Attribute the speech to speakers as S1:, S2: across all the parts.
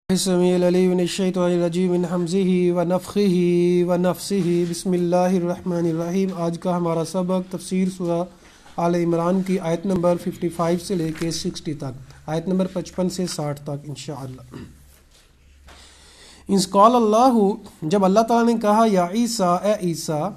S1: السمیع العلیم من الشیطان الرجیم من حمزہ ونفخہ ونفثہ بسم اللہ الرحمن الرحیم۔ آج کا ہمارا سبق تفسیر سورہ آل عمران کی آیت نمبر 55 سے لے کے 60 تک، آیت نمبر 55 سے 60 تک انشاءاللہ۔ اذ قال اللہ، جب اللہ تعالیٰ نے کہا یا عیسیٰ، اے عیسیٰ،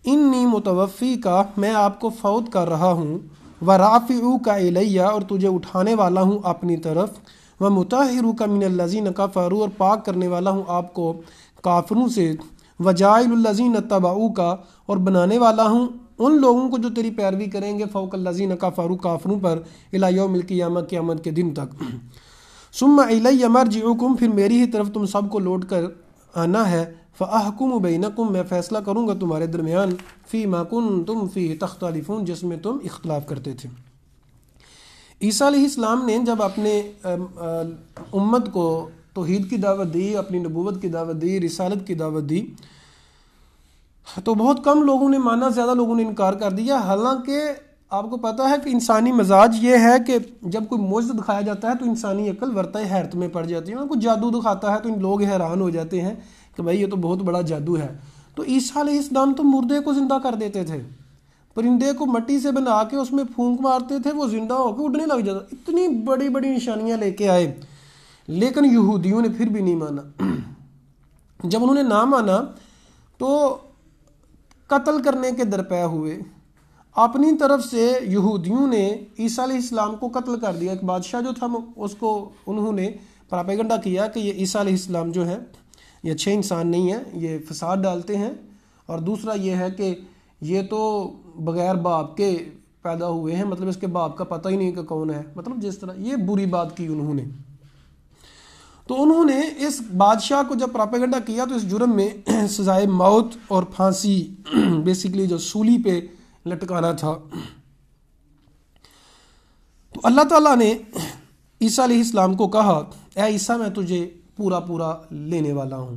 S1: انی متوفیک، میں آپ کو فوت کر رہا ہوں، ورافعوک الیہ، اور تجھے اٹھانے والا ہوں اپنی طرف، ومطہرک من الذین کفروا، اور پاک کرنے والا ہوں آپ کو کافروں سے، وجاعل الذین اتبعوک، اور بنانے والا ہوں ان لوگوں کو جو تیری پیروی کریں گے، فوق الذین کفروا، کافروں پر، الی یوم القیامہ، قیامت کے دن تک۔ ثم الی مرجعکم، پھر میری ہی طرف تم سب کو لوٹ کر آنا ہے، فاحکم بینکم، میں فیصلہ کروں گا تمہارے درمیان، فیما کنتم فیہ تختلفون، جس میں تم اختلاف کرتے تھے۔ عیسیٰ علیہ السلام نے جب اپنے امت کو توحید کی دعوت دی، اپنی نبوت کی دعوت دی، رسالت کی دعوت دی، تو بہت کم لوگوں نے مانا، زیادہ لوگوں نے انکار کر دیا۔ حالانکہ آپ کو پتہ ہے کہ انسانی مزاج یہ ہے کہ جب کوئی معجزہ دکھایا جاتا ہے تو انسانی عقل ورتہ حیرت میں پڑ جاتی ہے۔ کوئی جادو دکھاتا ہے تو لوگ حیران ہو جاتے ہیں کہ بھائی یہ تو بہت بڑا جادو ہے۔ تو عیسیٰ علیہ السلام تو مردے کو زندہ کر دیتے تھے، پرندے کو مٹی سے بنا کے اس میں پھونک مارتے تھے، وہ زندہ ہو کے اڑنے لگ جاتا۔ اتنی بڑی بڑی نشانیاں لے کے آئے، لیکن یہودیوں نے پھر بھی نہیں مانا۔ جب انہوں نے نہ مانا تو قتل کرنے کے درپے ہوئے۔ اپنی طرف سے یہودیوں نے عیسیٰ علیہ السلام کو قتل کر دیا۔ ایک بادشاہ جو تھا اس کو انہوں نے پراپیگنڈا کیا کہ یہ عیسیٰ علیہ السلام جو ہے یہ اچھے انسان نہیں ہیں، یہ فساد ڈالتے ہیں، اور دوسرا یہ ہے کہ یہ تو بغیر باپ کے پیدا ہوئے ہیں، مطلب اس کے باپ کا پتہ ہی نہیں کہ کون ہے، مطلب جس طرح یہ بری بات کی انہوں نے۔ تو انہوں نے اس بادشاہ کو جب پراپیگنڈا کیا تو اس جرم میں سزائے موت اور پھانسی، بیسیکلی جو سولی پہ لٹکانا تھا۔ تو اللہ تعالیٰ نے عیسیٰ علیہ السلام کو کہا، اے عیسیٰ، میں تجھے پورا لینے والا ہوں۔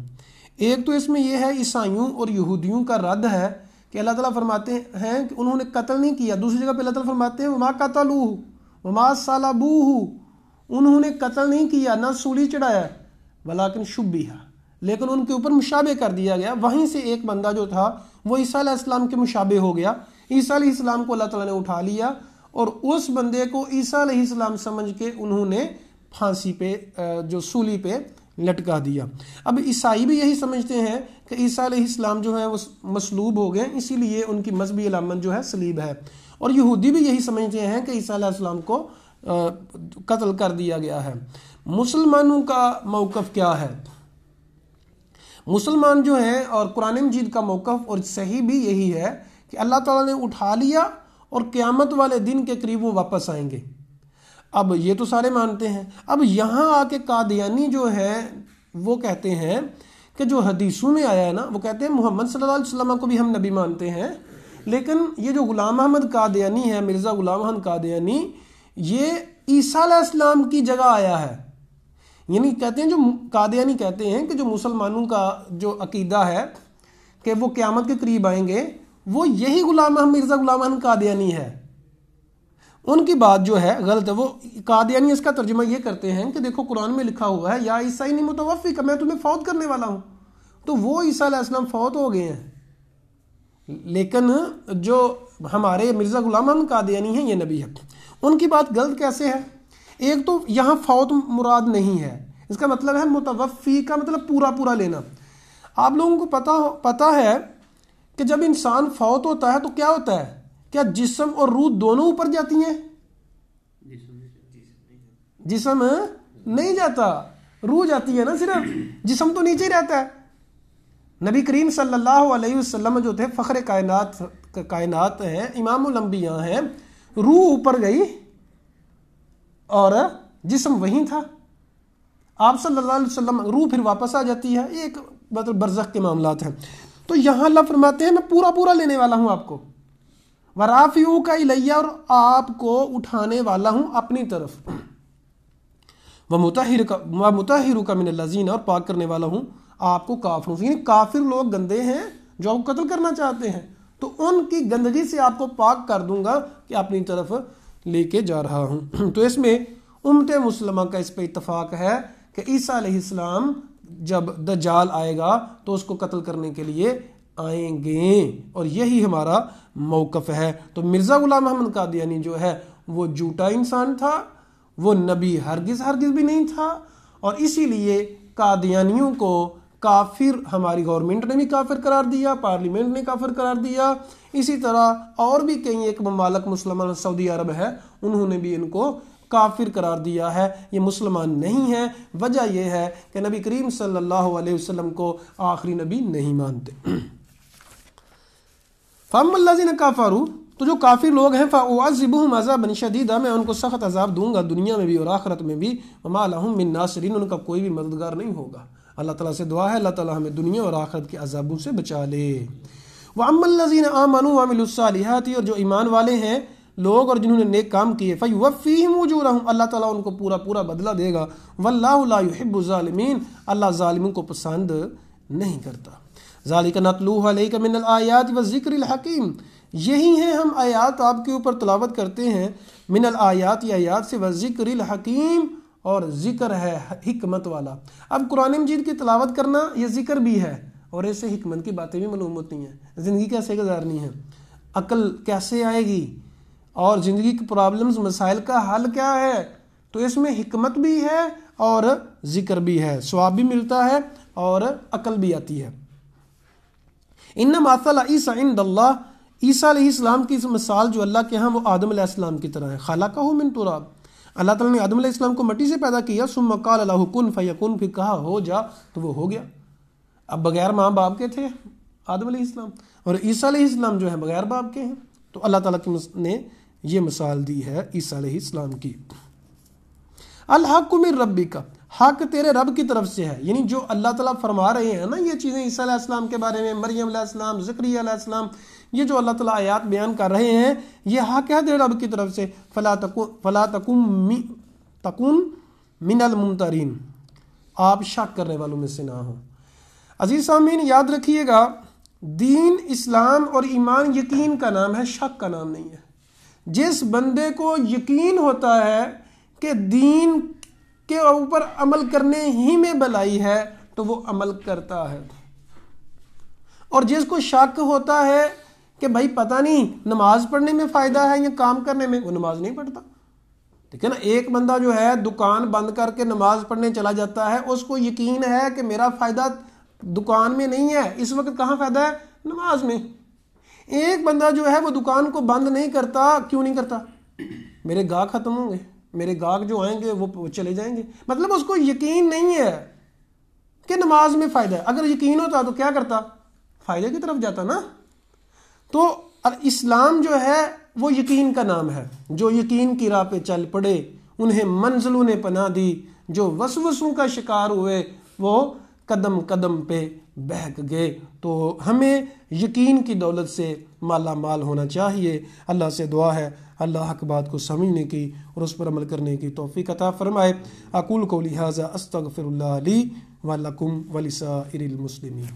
S1: ایک تو اس میں یہ ہے عیسائیوں اور یہودیوں کا رد ہے کہ اللہ تعالیٰ فرماتے ہیں کہ انہوں نے قتل نہیں کیا۔ دوسری جگہ پہ اللہ تعالیٰ فرماتے ہیں وما قتلوہ وما صلبوہ، انہوں نے قتل نہیں کیا، نہ سولی چڑھایا، ولیکن شبیہ، لیکن ان کے اوپر مشابہ کر دیا گیا۔ وہیں سے ایک بندہ جو تھا وہ عیسیٰ علیہ السلام کے مشابہ ہو گیا۔ عیسیٰ علیہ السلام کو اللہ تعالیٰ نے اٹھا لیا اور اس بندے کو عیسیٰ علیہ السلام سمجھ کے انہوں نے پھانسی پہ، جو سولی پہ لٹکا دیا۔ اب عیسائی بھی یہی سمجھتے ہیں کہ عیسیٰ علیہ السلام جو ہے وہ مصلوب ہو گئے، اسی لیے ان کی مذہبی علامت جو ہے صلیب ہے، اور یہودی بھی یہی سمجھتے ہیں کہ عیسیٰ علیہ السلام کو قتل کر دیا گیا ہے۔ مسلمانوں کا موقف کیا ہے؟ مسلمان جو ہیں اور قرآن مجید کا موقف اور صحیح بھی یہی ہے کہ اللہ تعالیٰ نے اٹھا لیا اور قیامت والے دن کے قریب وہ واپس آئیں گے۔ اب یہ تو سارے مانتے ہیں۔ اب یہاں آ کے قادیانی جو ہے وہ کہتے ہیں کہ جو حدیثوں میں آیا ہے نا، وہ کہتے ہیں محمد صلی اللہ علیہ وسلم کو بھی ہم نبی مانتے ہیں، لیکن یہ جو غلام احمد قادیانی ہے، مرزا غلام احمد قادیانی، یہ عیسیٰ علیہ السلام کی جگہ آیا ہے۔ یعنی کہتے ہیں، جو قادیانی کہتے ہیں کہ جو مسلمانوں کا جو عقیدہ ہے کہ وہ قیامت کے قریب آئیں گے، وہ یہی غلام احمد، مرزا غلام احمد قادیانی ہے۔ ان کی بات جو ہے غلط ہے۔ وہ قادیانی اس کا ترجمہ یہ کرتے ہیں کہ دیکھو قرآن میں لکھا ہوا ہے یا عیسیٰ انی متوفیک، میں تمہیں فوت کرنے والا ہوں، تو وہ عیسیٰ علیہ السلام فوت ہو گئے ہیں، لیکن جو ہمارے مرزا غلام احمد قادیانی ہیں یہ نبی ہے۔ ان کی بات غلط کیسے ہے؟ ایک تو یہاں فوت مراد نہیں ہے، اس کا مطلب ہے متوفی کا مطلب پورا لینا۔ آپ لوگوں کو پتہ ہے کہ جب انسان فوت ہوتا ہے تو کیا ہوتا ہے؟ کیا جسم اور روح دونوں اوپر جاتی ہیں؟ جسم نہیں جاتا، روح جاتی ہے نا صرف، جسم تو نیچے ہی رہتا ہے۔ نبی کریم صلی اللہ علیہ وسلم جو تھے فخر کائنات ہیں، امام الانبیاء ہیں، روح اوپر گئی اور جسم وہیں تھا۔ آپ صلی اللہ علیہ وسلم، روح پھر واپس آ جاتی ہے، یہ ایک مطلب برزخ کے معاملات ہیں۔ تو یہاں اللہ فرماتے ہیں میں پورا لینے والا ہوں آپ کو، ورافعوک الیہ، اور آپ کو اٹھانے والا ہوں اپنی طرف، ومطہرک من الذین، اور پاک کرنے والا ہوں آپ کو کافروں سے۔ یعنی کافر لوگ گندے ہیں جو آپ کو قتل کرنا چاہتے ہیں، تو ان کی گندگی سے آپ کو پاک کر دوں گا کہ اپنی طرف لے کے جا رہا ہوں۔ تو اس میں امت مسلمہ کا اس پہ اتفاق ہے کہ عیسیٰ علیہ السلام جب دجال آئے گا تو اس کو قتل کرنے کے لیے آئیں گے، اور یہی ہمارا موقف ہے۔ تو مرزا غلام احمد قادیانی جو ہے وہ جھوٹا انسان تھا، وہ نبی ہرگز بھی نہیں تھا، اور اسی لیے قادیانیوں کو کافر ہماری گورنمنٹ نے بھی کافر قرار دیا، پارلیمنٹ نے کافر قرار دیا، اسی طرح اور بھی کئی ایک ممالک مسلمان، سعودی عرب ہے، انہوں نے بھی ان کو کافر قرار دیا ہے، یہ مسلمان نہیں ہے۔ وجہ یہ ہے کہ نبی کریم صلی اللہ علیہ وسلم کو آخری نبی نہیں مانتے۔ فَأَمَّا الَّذِينَ كَفَرُوا، تو جو کافر لوگ ہیں، فَأُعَذِّبُهُمْ عَذَابًا شَدِيدًا، میں ان کو سخت عذاب دوں گا دنیا میں بھی اور آخرت میں بھی، وَمَا لَهُم مِّن نَاصِرِينَ، ان کا کوئی بھی مددگار نہیں ہوگا۔ اللہ تعالیٰ سے دعا ہے اللہ تعالیٰ ہمیں دنیا اور آخرت کے عذابوں سے بچا لے۔ وَأَمَّا الَّذِينَ آمَنُوا وَعَمِلُوا الصَّالِحَاتِ، اور جو ایمان والے ہیں لوگ اور جنہوں نے نیک کام کیے، فَيُوَفِّيهِمْ أُجُورَهُمْ، اللہ تعالیٰ ان کو پورا بدلہ دے گا، وَاللَّهُ لَا يُحِبُّ الظَّالِمِينَ، اللہ ظالموں کو پسند نہیں کرتا۔ ذَلِكَ نَتْلُوهُ عَلَيْكَ مِنَ الْآيَاتِ وَالذِّكْرِ الْحَكِيمِ، یہی ہیں ہم آیات آپ کے اوپر تلاوت کرتے ہیں، من الآیات، یہ آیات سے، وَالذِّكْرِ الْحَكِيمِ، اور ذکر ہے حکمت والا۔ اب قرآن مجید کی تلاوت کرنا یہ ذکر بھی ہے، اور ایسے حکمت کی باتیں بھی معلوم ہوتی ہیں، زندگی کیسے گزارنی ہے، عقل کیسے آئے گی، اور زندگی کی پرابلمز، مسائل کا حل کیا ہے، تو اس میں حکمت بھی ہے اور ذکر بھی ہے، ثواب بھی ملتا ہے اور عقل بھی آتی ہے۔ ان مثل عیسیٰ عند اللہ، عیسیٰ علیہ السلام کی مثال جو اللہ کے ہاں وہ آدم علیہ السلام کی طرح ہے۔ خلقہ من تراب، اللہ تعالیٰ نے آدم علیہ السلام کو مٹی سے پیدا کیا، ثم قال له کن فیکن، پھر کہا ہو جا تو وہ ہو گیا۔ اب بغیر ماں باپ کے تھے آدم علیہ السلام، اور عیسیٰ علیہ السلام جو ہے بغیر باپ کے ہیں، تو اللہ تعالیٰ نے یہ مثال دی ہے عیسیٰ علیہ السلام کی۔ الحق من ربک، حق تیرے رب کی طرف سے ہے، یعنی جو اللہ تعالیٰ فرما رہے ہیں نا یہ چیزیں عیسیٰ علیہ السلام کے بارے میں، مریم علیہ السلام، زکریا علیہ السلام، یہ جو اللہ تعالیٰ آیات بیان کر رہے ہیں یہ حق ہے تیرے رب کی طرف سے۔ فلا تکن من الممترین، آپ شک کرنے والوں میں سے نہ ہوں۔ عزیز سامعین یاد رکھیے گا، دین، اسلام اور ایمان یقین کا نام ہے، شک کا نام نہیں ہے۔ جس بندے کو یقین ہوتا ہے کہ دین کے اوپر عمل کرنے ہی میں بھلائی ہے تو وہ عمل کرتا ہے، اور جس کو شک ہوتا ہے کہ بھائی پتہ نہیں نماز پڑھنے میں فائدہ ہے یا کام کرنے میں، وہ نماز نہیں پڑھتا۔ ٹھیک ہے نا، ایک بندہ جو ہے دکان بند کر کے نماز پڑھنے چلا جاتا ہے، اس کو یقین ہے کہ میرا فائدہ دکان میں نہیں ہے، اس وقت کہاں فائدہ ہے؟ نماز میں۔ ایک بندہ جو ہے وہ دکان کو بند نہیں کرتا، کیوں نہیں کرتا؟ میرے گاہک ختم ہوں گے، میرے گاہک جو آئیں گے وہ چلے جائیں گے، مطلب اس کو یقین نہیں ہے کہ نماز میں فائدہ ہے۔ اگر یقین ہوتا تو کیا کرتا؟ فائدے کی طرف جاتا نا۔ تو اسلام جو ہے وہ یقین کا نام ہے، جو یقین کی راہ پہ چل پڑے انہیں منزلوں نے پناہ دی، جو وسوسوں کا شکار ہوئے وہ قدم قدم پہ بہک گئے۔ تو ہمیں یقین کی دولت سے مالا مال ہونا چاہیے۔ اللہ سے دعا ہے اللہ حق بات کو سمجھنے کی اور اس پر عمل کرنے کی توفیق عطا فرمائے۔ اقول قولی ھذا استغفر اللہ لی ولکم ولسائر المسلمین۔